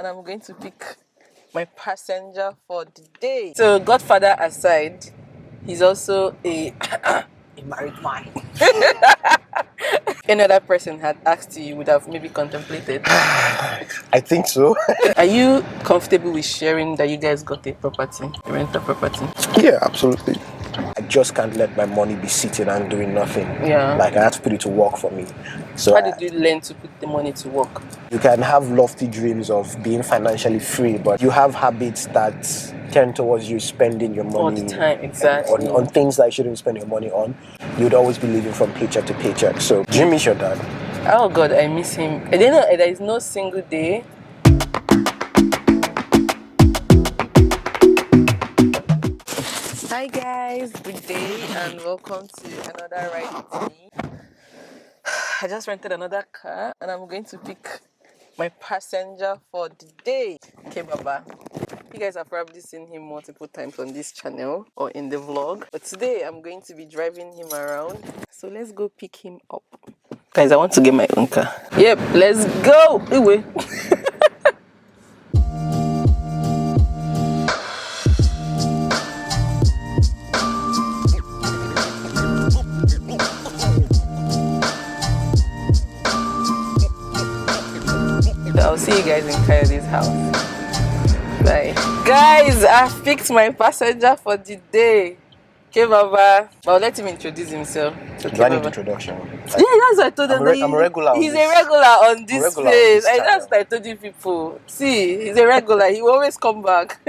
and I'm going to pick my passenger for the day. So, Godfather aside, he's also a married man. Any other person had asked you would have maybe contemplated? I think so. Are you comfortable with sharing that you guys got a property, a rental property? Yeah, absolutely. I just can't let my money be sitting and doing nothing. Yeah. Like, I have to put it to work for me. So how did you learn to put the money to work? You can have lofty dreams of being financially free, but you have habits that tend towards you spending your money all the time, exactly. on things that you shouldn't spend your money on. You'd always be living from paycheck to paycheck. So do you miss your dad? Oh God, I miss him. I don't know, there is no single day. Hi guys, good day and welcome to another ride with me. I just rented another car and I'm going to pick my passenger for the day. Okay, Baba. You guys have probably seen him multiple times on this channel or in the vlog. But today I'm going to be driving him around. So let's go pick him up. Guys, I want to get my own car. Yep, let's go. Anyway. I'll see you guys in Kayode's house. Bye. Guys, I've picked my passenger for the day. Okay, Baba. I'll let him introduce himself. Okay, Do I need introduction? Yeah, that's what I told him. I'm a regular. He's a regular on this place. That's what I told you people. See, he's a regular. He will always come back.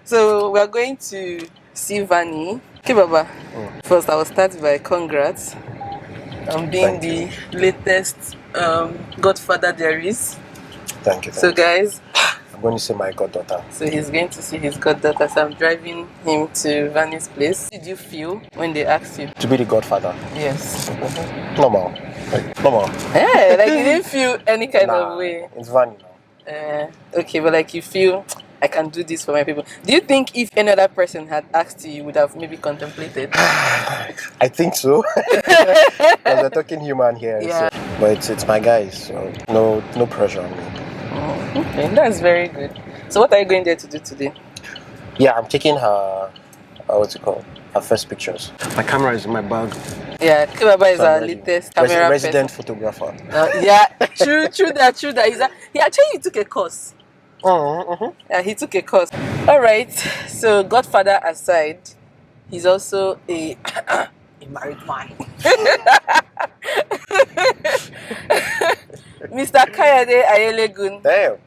So we're going to see Vanny. Okay, Baba. First, I will start by congrats on being the latest godfather there is. Thank you. So guys, I'm going to see my goddaughter. So he's going to see his goddaughter. So I'm driving him to Vanny's place. How did you feel when they asked you to be the godfather? Yes. Normal. Normal. Yeah, like you didn't feel any kind of way. It's Vanny now. Okay, but like you feel I can do this for my people. Do you think if any other person had asked you would have maybe contemplated? I think so. Because we're talking human here. Yeah. So. But it's my guys, so no pressure on me. Okay, that's very good. So what are you going there to do today? Yeah, I'm taking her, what's it called? Her first pictures. My camera is in my bag. Yeah, Kibaba is our latest camera resident photographer. Yeah, true that. He actually took a course. Yeah, he took a course. All right, so Godfather aside, he's also a married man. Mr. Kayode Ayelegun. Damn.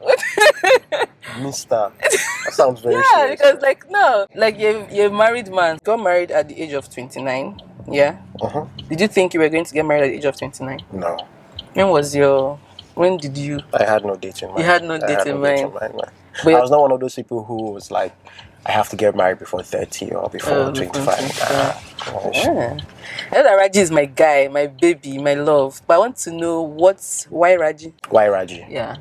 Mr. That sounds very serious. Yeah, because you're a married man. Got married at the age of 29. Yeah. Did you think you were going to get married at the age of 29? No. When did you? I had no date in mind. You had no date in mind. But I was not one of those people who was like, I have to get married before 30 or before 25. Yeah. I know that Raji is my guy, my baby, my love. But I want to know why Raji? Why Raji? Yeah.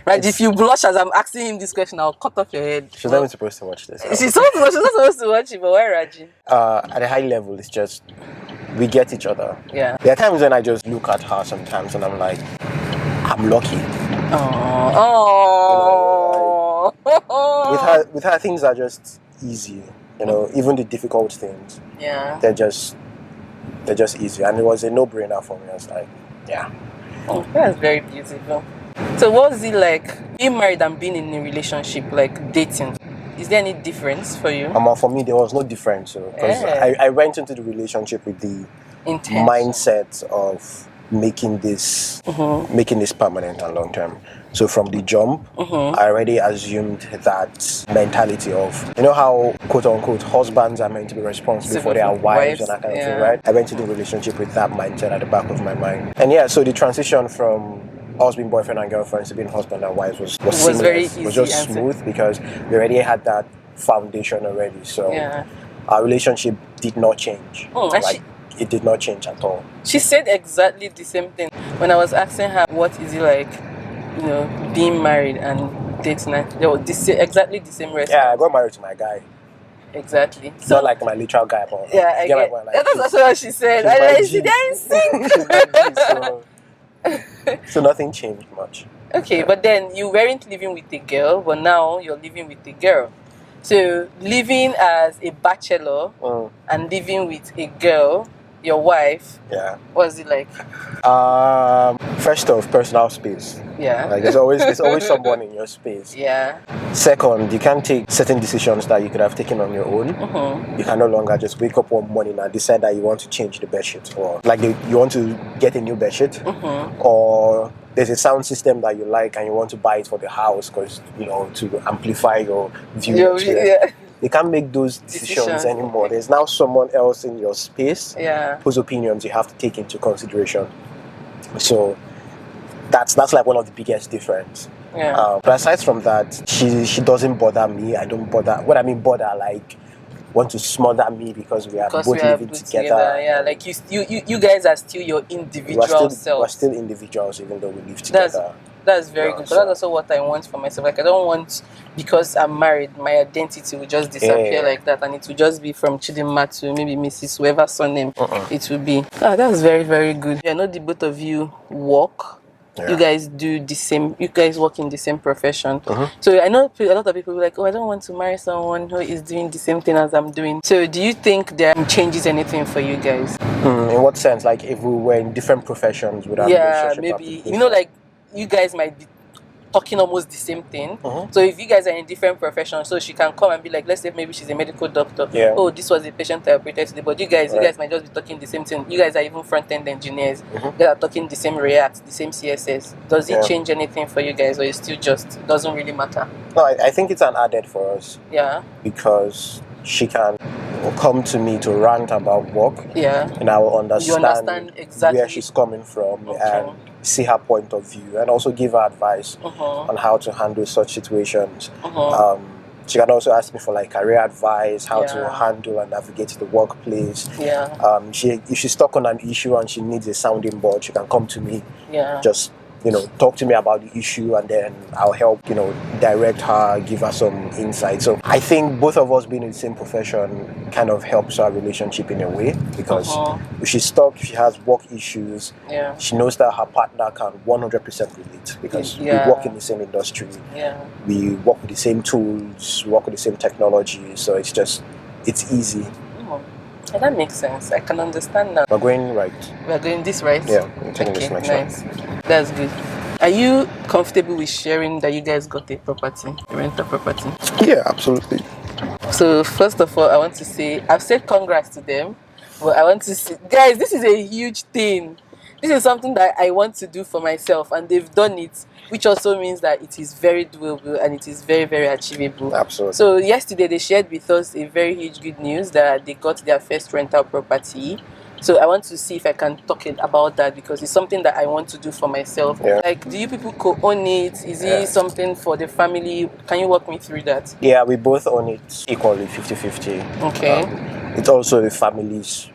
Raji, if you blush as I'm asking him this question, I'll cut off your head. She's not even supposed to watch this. She's not supposed to watch it, but why Raji? At a high level, it's just, we get each other. Yeah. There are times when I just look at her sometimes and I'm like, I'm lucky. Oh. With her, things are just easy. Even the difficult things. Yeah. They're just easy, and it was a no-brainer for me. I was like, yeah. Oh, that's very beautiful. So, what was it like being married and being in a relationship, like dating? Is there any difference for you? For me, there was no difference. Because I went into the relationship with the mindset of making this permanent and long term. So from the jump, I already assumed that mentality of, how quote unquote husbands are meant to be responsible for their wives and that kind of thing, right? I went into the relationship with that mindset at the back of my mind. And yeah, so the transition from us being boyfriend and girlfriend to being husband and wives was seamless. Very easy. It was just smooth because we already had that foundation already. So our relationship did not change. It did not change at all. She said exactly the same thing when I was asking her what is it like, being married and dating. Exactly the same response. Yeah, I got married to my guy. Exactly. So, not like my literal guy, but yeah, I get. That's what she said. I see they're in sync. So nothing changed much. Okay, but then you weren't living with a girl, but now you're living with a girl. So living as a bachelor and living with a girl, your wife, what's it like? First off, personal space. Yeah. Like there's always someone in your space. Yeah. Second, you can't take certain decisions that you could have taken on your own. You can no longer just wake up one morning and decide that you want to change the bedsheet, or like you want to get a new bedsheet, or there's a sound system that you like and you want to buy it for the house because to amplify your view experience. You can't make those decisions anymore. There's now someone else in your space whose opinions you have to take into consideration. So that's like one of the biggest difference. But aside from that, she doesn't bother me. I don't bother. What I mean bother, like want to smother me because we are both living together. Yeah, like you guys are still your individual selves. We're still individuals even though we live together. That's very good. But that's also what I want for myself. Like I don't want, because I'm married, my identity will just disappear like that, and it will just be from Chidinma to maybe Mrs. whoever's surname it will be. That's very, very good. I know the both of you work. You guys do the same. You guys work in the same profession. So I know a lot of people are like, "Oh, I don't want to marry someone who is doing the same thing as I'm doing." So do you think that changes anything for you guys? In what sense? Like if we were in different professions, would our relationship maybe like you guys might be talking almost the same thing. So if you guys are in different professions, so she can come and be like, let's say maybe she's a medical doctor. Oh, this was a patient I operated today. But you guys might just be talking the same thing. You guys are even front-end engineers. You are talking the same React, the same CSS. Does it change anything for you guys, or it still just doesn't really matter? No, I think it's an added for us. Yeah. Because she can come to me to rant about work. Yeah. And I will understand exactly where she's coming from and see her point of view, and also give her advice on how to handle such situations. She can also ask me for like career advice, how to handle and navigate the workplace. If she's stuck on an issue and she needs a sounding board, she can come to me. Just talk to me about the issue, and then I'll help, direct her, give her some insight. So I think both of us being in the same profession kind of helps our relationship in a way, because if she's stuck, if she has work issues, she knows that her partner can 100% relate, because we work in the same industry. We work with the same tools, we work with the same technology, so it's easy. And that makes sense. I can understand that. We're going right. We're going this right? Yeah, we're taking this next nice. That's good. Are you comfortable with sharing that you guys got a property, a rental property? Yeah, absolutely. So first of all, I want to say, I've said congrats to them, but I want to say, guys, this is a huge thing. This is something that I want to do for myself, and they've done it, which also means that it is very doable and it is very, very achievable. Absolutely. So yesterday they shared with us a very huge good news that they got their first rental property. So I want to see if I can talk about that, because it's something that I want to do for myself. Like, do you people co-own it? Is it something for the family? Can you walk me through that? Yeah, we both own it equally, 50-50. Okay. It's also the family's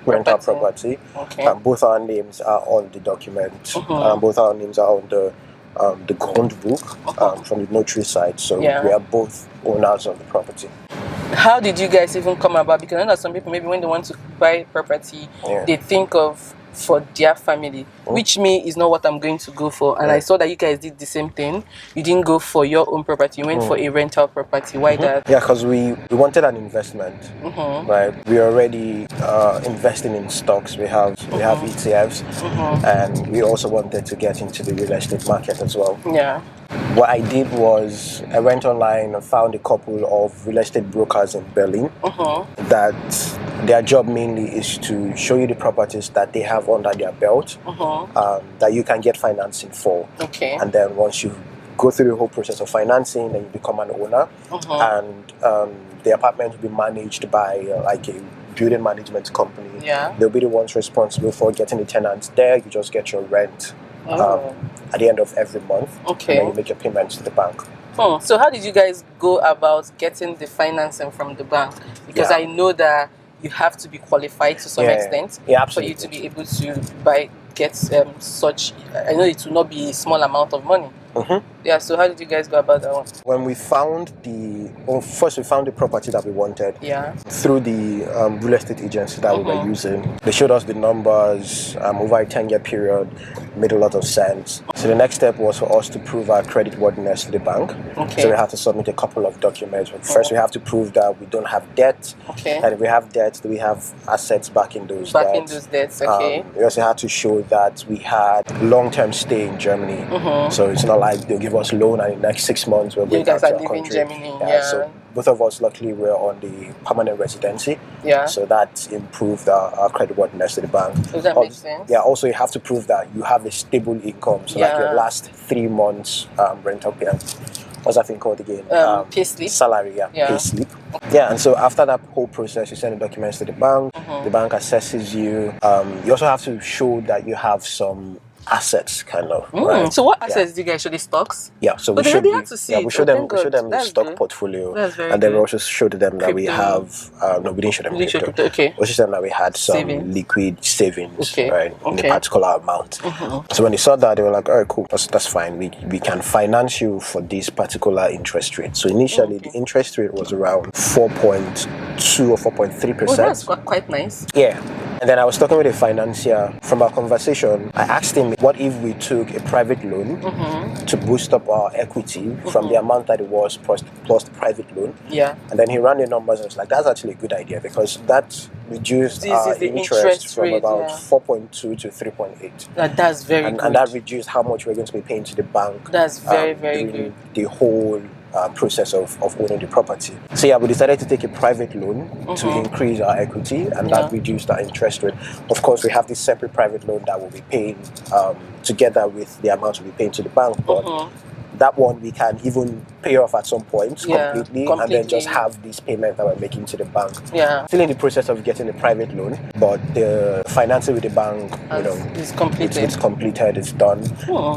rental property. Okay. Both our names are on the document. Both our names are on the Grund book from the notary side. So we are both owners of the property. How did you guys even come about? Because I know that some people, maybe when they want to buy property, they think of for their family, which me is not what I'm going to go for. And I saw that you guys did the same thing. You didn't go for your own property. You went for a rental property. Why that? Yeah, because we wanted an investment. Right? We are already investing in stocks. We have ETFs, and we also wanted to get into the real estate market as well. Yeah. What I did was I went online and found a couple of real estate brokers in Berlin that their job mainly is to show you the properties that they have under their belt that you can get financing for. Okay. And then once you go through the whole process of financing, then you become an owner, and the apartment will be managed by like a building management company. Yeah. They'll be the ones responsible for getting the tenants there. You just get your rent at the end of every month. Okay. And then you make your payments to the bank. So how did you guys go about getting the financing from the bank? Because I know that you have to be qualified to some extent for you to be able to get such. I know it will not be a small amount of money. Yeah, so how did you guys go about that one? When we found first we found the property that we wanted. Yeah. Through the real estate agency that we were using. They showed us the numbers over a 10-year period. Made a lot of sense. So the next step was for us to prove our creditworthiness to the bank. Okay. So we have to submit a couple of documents. First, we have to prove that we don't have debt. Okay. And if we have debt, do we have assets backing those debts? Okay. We also had to show that we had long-term stay in Germany. So it's not like they'll give us loan and in the next 6 months we're going back to our country. You guys are living in Germany. So both of us, luckily, were on the permanent residency. Yeah. So that improved our creditworthiness to the bank. Does that make sense? Yeah. Also, you have to prove that you have a stable income. So like your last 3 months rental payment. What's that thing called again? Pay slip. Salary, pay slip. Yeah, and so after that whole process, you send the documents to the bank. The bank assesses you. You also have to show that you have some assets, kind of. Right? So what assets do you guys show? The stocks? Yeah, so we show we show them the stock portfolio. That's very and then good. we also showed them that we have no, we didn't show them crypto. Okay. We showed them that we had some liquid savings, right, in a particular amount. So when they saw that, they were like, all right, cool, that's fine. We can finance you for this particular interest rate. So initially the interest rate was around 4.2 or 4.3%. Oh, that's quite nice. Yeah. And then I was talking with a financier. From our conversation, I asked him, what if we took a private loan to boost up our equity from the amount that it was plus the private loan? Yeah. And then he ran the numbers and was like, that's actually a good idea because that reduced our interest from about 4.2 to 3.8. That's very good. And that reduced how much we're going to be paying to the bank. That's very good. The whole process of owning the property. So yeah, we decided to take a private loan to increase our equity, and that reduced our interest rate. Of course, we have this separate private loan that we'll be paying together with the amount we'll be paying to the bank, but that one we can even pay off at some point completely, and then just have this payment that we're making to the bank. Yeah. Still in the process of getting a private loan, but the financing with the bank, is completed. It's completed, it's done.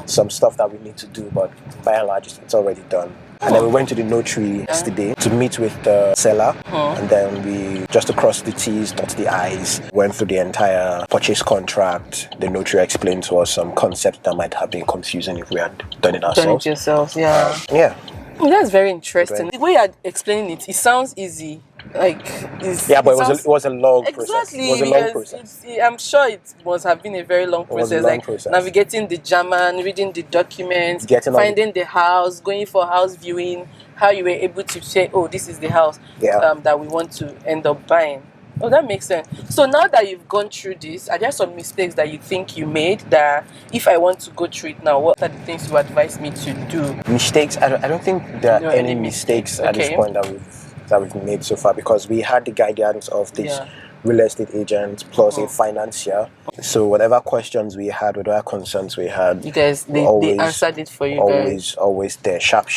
Some stuff that we need to do, but by and large, it's already done. And then we went to the notary yesterday to meet with the seller, and then we just crossed the T's, dot the I's, went through the entire purchase contract. The notary explained to us some concepts that might have been confusing if we had done it ourselves. Done it yourselves, yeah. Yeah. That's very interesting. The way you're explaining it sounds easy. But it was a long process. Exactly. It was a long process. I'm sure it must have been a very long process. Navigating the German, reading the documents, finding the house, going for house viewing, how you were able to say, oh, this is the house that we want to end up buying. Oh, that makes sense. So now that you've gone through this, are there some mistakes that you think you made that if I want to go through it now, what are the things you advise me to do? Mistakes? I don't think there are any mistakes at this point that we've made so far, because we had the guidance of this real estate agent plus a financier. So whatever questions we had, whatever concerns we had, you guys they answered it for you guys. Always there, sharp.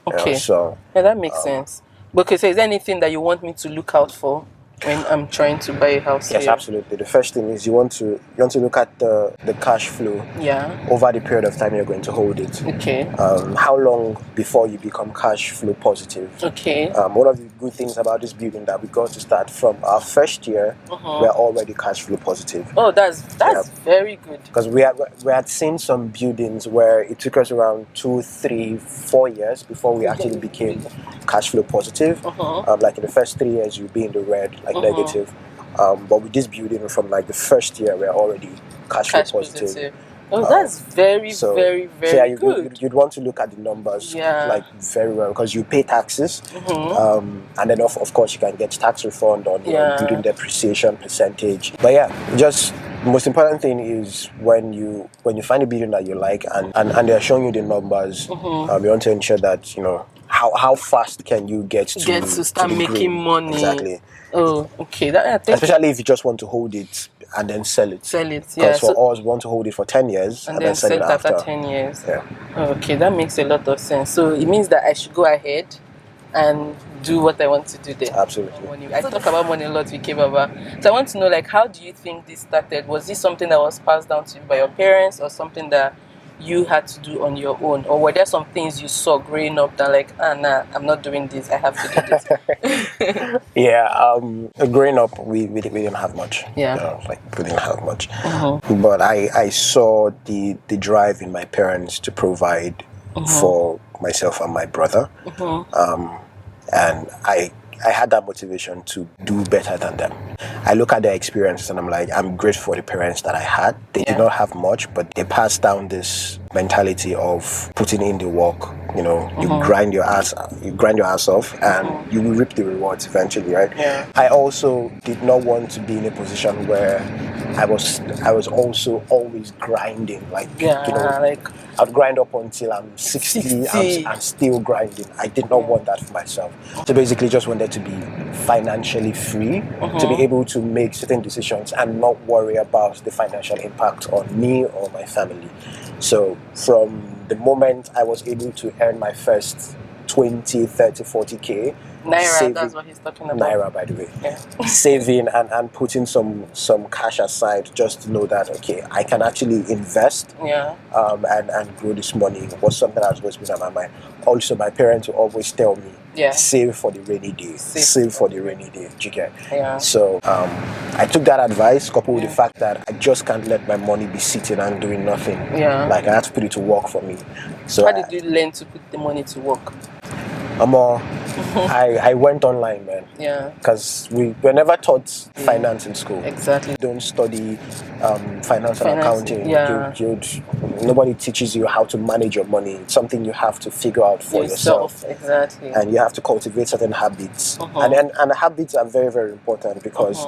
Okay. So that makes sense. Okay, so is there anything that you want me to look out for when I'm trying to buy a house? Yes, absolutely. The first thing is you want to look at the cash flow over the period of time you're going to hold it. Okay. How long before you become cash flow positive? Okay. One of the good things about this building that we got to start from our first year, we're already cash flow positive. Oh, that's very good. Because we had seen some buildings where it took us around 2, 3, 4 years before we actually became cash flow positive. Like in the first 3 years, you'd be in the red, negative. But with this building, from like the first year, we're already cash flow positive. Oh, that's very good. You'd want to look at the numbers very well, because you pay taxes, and then of course you can get tax refund on your building depreciation percentage. But just the most important thing is when you find a building that you like and they're showing you the numbers, you want to ensure that how fast can you get to start making money. Exactly. Oh, okay. Especially if you just want to hold it and then sell it. Because for us, we want to hold it for 10 years and then sell it after 10 years. Yeah. Okay, that makes a lot of sense. So it means that I should go ahead and do what I want to do there. Absolutely. I talk about money a lot with Kebaba. So I want to know, how do you think this started? Was this something that was passed down to you by your parents, or something that you had to do on your own? Or were there some things you saw growing up that I'm not doing this, I have to do this? Growing up, we didn't have much. We didn't have much. But I saw the drive in my parents to provide for myself and my brother. And I had that motivation to do better than them. I look at their experiences and I'm like, I'm grateful for the parents that I had. They did not have much, but they passed down this mentality of putting in the work. You know, you grind your ass off, and you will reap the rewards eventually, right? Yeah. I also did not want to be in a position where I was also always grinding, like like I'd grind up until I'm 60. I'm still grinding. I did not want that for myself. So basically just wanted to be financially free, to be able to make certain decisions and not worry about the financial impact on me or my family. So from the moment I was able to earn my first 20, 30, 40K, Naira, saving, that's what he's talking about. Naira, by the way. Saving and putting some cash aside just to know that, okay, I can actually invest and grow this money was something that has always been on my mind. Also, my parents will always tell me, save for the rainy day. Save for the rainy day. Do you get? So I took that advice coupled with the fact that I just can't let my money be sitting and doing nothing. Like I have to put it to work for me. So how did you learn to put the money to work? I went online, man. Because we were never taught finance in school. Exactly. Don't study finance and accounting. Nobody teaches you how to manage your money. It's something you have to figure out for yourself. Exactly. And you have to cultivate certain habits. And habits are very, very important because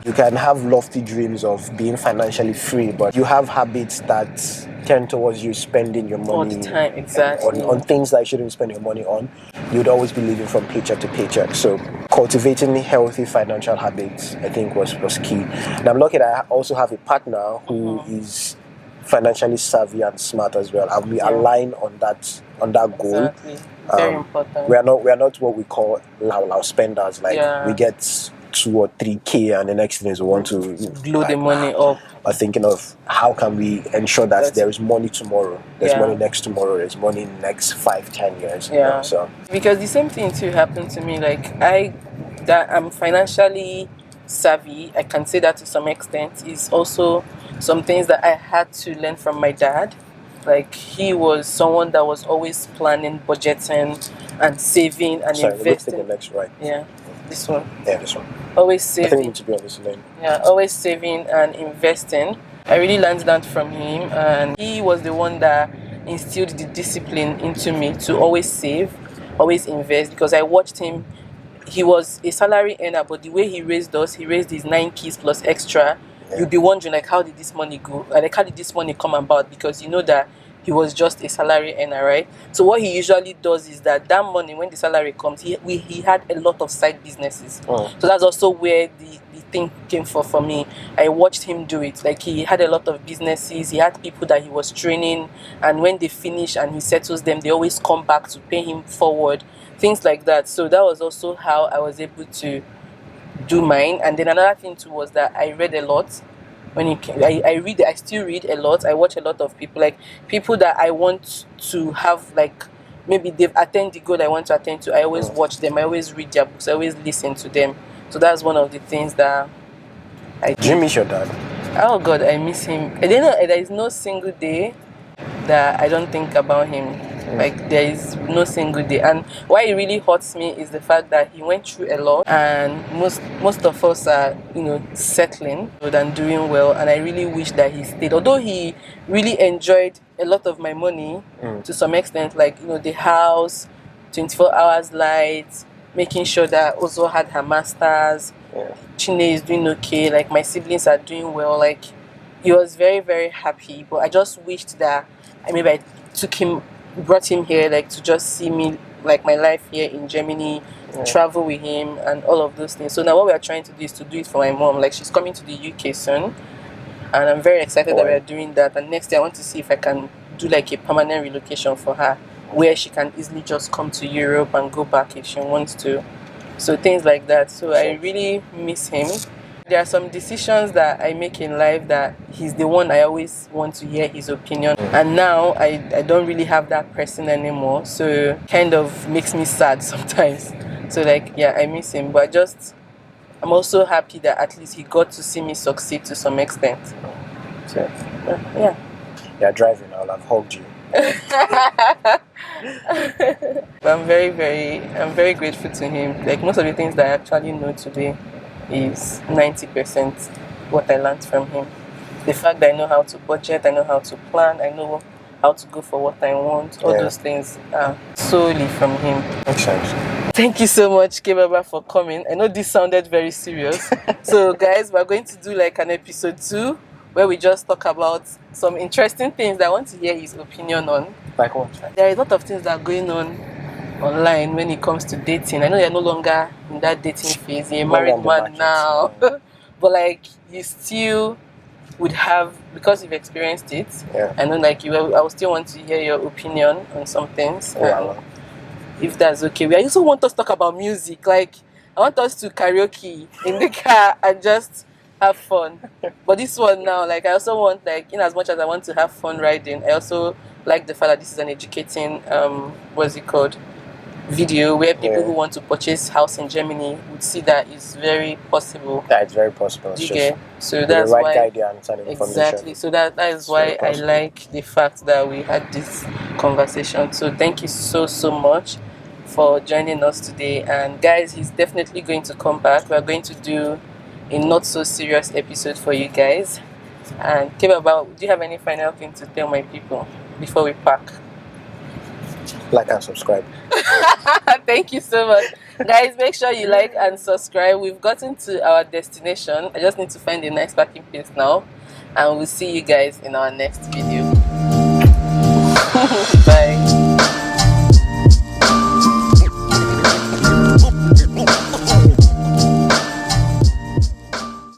you can have lofty dreams of being financially free, but you have habits that tend towards you spending your money all the time, exactly, on things that you shouldn't spend your money on. You'd always be living from paycheck to paycheck. So cultivating healthy financial habits, I think, was key. And I'm lucky that I also have a partner who is financially savvy and smart as well, and we align on that goal. Exactly. Very important. We are not what we call lao spenders. Like we get 2 or 3K and the next thing is we want to blow the money up. But thinking of how can we ensure that there is money tomorrow, there's money next tomorrow, there's money in the next 5-10 years. You know, so because the same thing too happened to me. Like I'm financially savvy, I can say that to some extent, is also some things that I had to learn from my dad. Like he was someone that was always planning, budgeting and saving and investing. The next right. This one. Yeah, this one. Always saving. I think we need to be on this lane. Always saving and investing. I really learned that from him, and he was the one that instilled the discipline into me to always save, always invest, because I watched him. He was a salary earner, but the way he raised his 9 kids plus extra. You'd be wondering, like, how did this money go? Like, how did this money come about? Because you know that he was just a salary earner, right? So what he usually does is that money, when the salary comes, he had a lot of side businesses. So that's also where the thing came for me. I watched him do it. Like, he had a lot of businesses. He had people that he was training, and when they finish and he settles them, they always come back to pay him forward. Things like that. So that was also how I was able to do mine. And then another thing too was that I read a lot. When it came, I still read a lot. I watch a lot of people, like people that I want to have, like maybe they've attained the goal I want to attain to. I always watch them. I always read their books. I always listen to them. So that's one of the things that I do. Do you miss your dad? Oh God, I miss him. I don't know. There is no single day that I don't think about him. Like, there is no single day. And why it really hurts me is the fact that he went through a lot, and most of us are, settling than doing well. And I really wish that he stayed. Although he really enjoyed a lot of my money to some extent, like, the house, 24 hours lights, making sure that Ozo had her masters, Chine is doing okay, like my siblings are doing well. Like, he was very, very happy. But I just wished that maybe I brought him here, like, to just see me, like, my life here in Germany, travel with him and all of those things. So now what we are trying to do is to do it for my mom. Like, she's coming to the UK soon, and I'm very excited that we are doing that. And next year I want to see if I can do like a permanent relocation for her, where she can easily just come to Europe and go back if she wants to. So things like that. So I really miss him. There are some decisions that I make in life that he's the one I always want to hear his opinion. And now I don't really have that person anymore. So kind of makes me sad sometimes. So like, I miss him. But I'm also happy that at least he got to see me succeed to some extent. So, driving, I'll have hugged you. But I'm very grateful to him. Like most of the things that I actually know today is 90% what I learned from him. The fact that I know how to budget, I know how to plan, I know how to go for what I want. All those things are solely from him. Makes sense. Thank you so much, Kebaba, for coming. I know this sounded very serious. So, guys, we're going to do like an episode 2 where we just talk about some interesting things that I want to hear his opinion on. Like what? There are a lot of things that are going on online when it comes to dating. I know you're no longer in that dating phase. You're a married man now. But like you still would have, because you've experienced it, I know like I would still want to hear your opinion on some things. If that's okay. I also want us to talk about music. Like I want us to karaoke in the car and just have fun. But this one now, like I also want, like, in as much as I want to have fun riding, I also like the fact that this is an educating what's it called, video where people who want to purchase house in Germany would see that it's very possible. Yeah, it's very possible. It's just so that's the right why guidance and exactly. So that is why I like the fact that we had this conversation. So thank you so much for joining us today. And guys, he's definitely going to come back. We're going to do a not so serious episode for you guys. And Kebaba, do you have any final thing to tell my people before we pack? Like and subscribe. Thank you so much. Guys, make sure you like and subscribe. We've gotten to our destination. I just need to find a nice parking place now. And we'll see you guys in our next video.